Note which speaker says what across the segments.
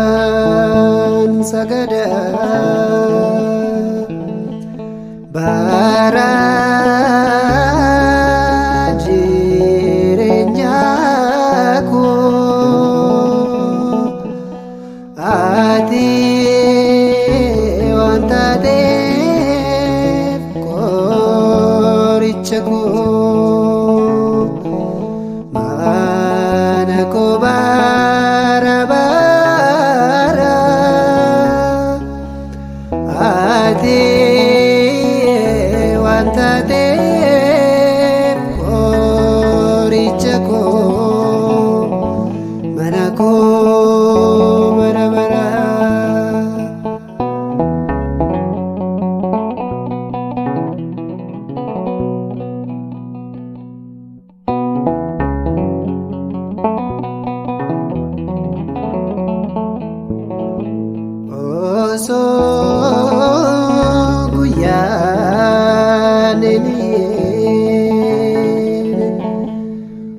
Speaker 1: Ansifan sagada bara jireenyaku ati waan taateef qorichaku mana koo bara bara ati waan taateef qoricha koo mana koo bara bara. Osoo guyyaan eliyeen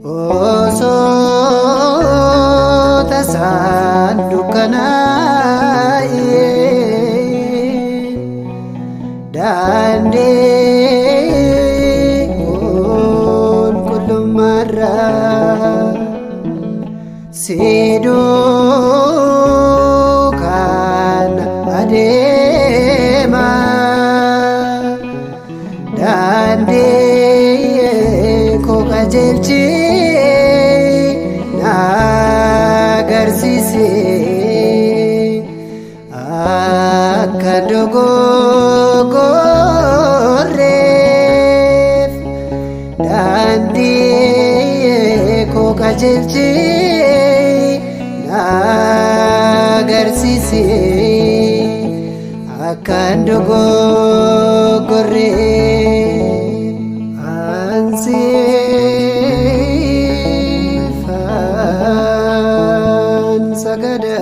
Speaker 1: osoo tasaan dukkanaa'een daandii qulqullummaarraa siduu adeema daandii koo qajeelchee na agarsiise akka dogoggorreef daandii koo qajeelchee na agarsiise akan dogoggorreef. Ansifan sagada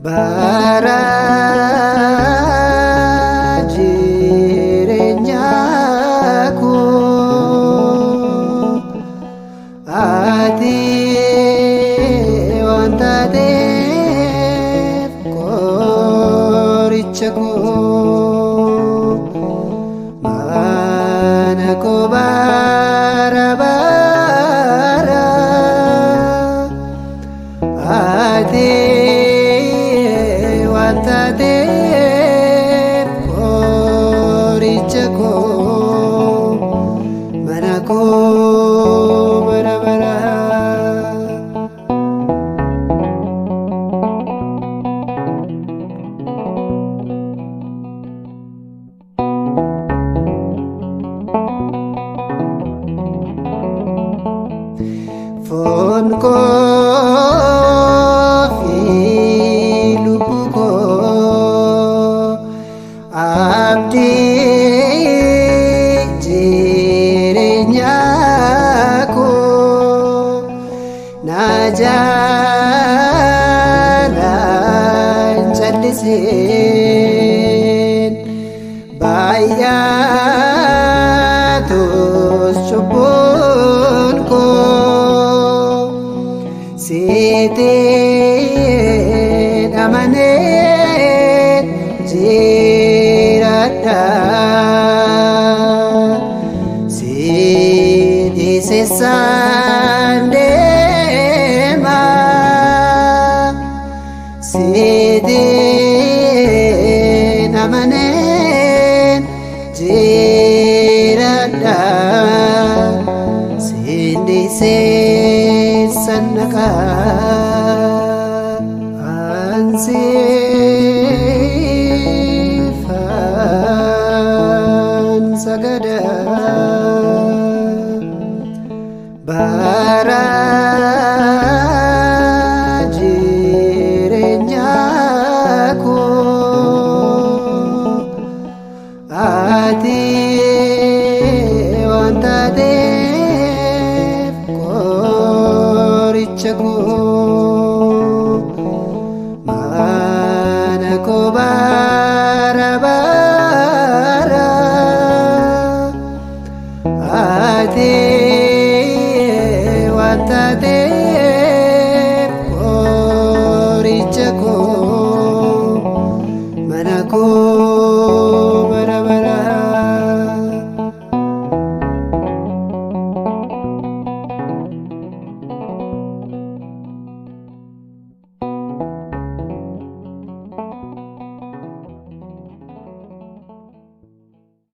Speaker 1: bara jireenyaku ati waan taateef qoricha koo mana koo bara bara ati waan taateef qoricha koo mana koo bara bara. Foon koo fi lubbu koo abdii jireenyaa koo na jaalaan calliseen baay'atus cubbuun koo sitiin amanee jiraadha sitii sessaan deema sitiin amanee jiraadha sitii sessaan Ansifan sagada bara jireenyaa gocha koo mana koo bara bara ati waan taate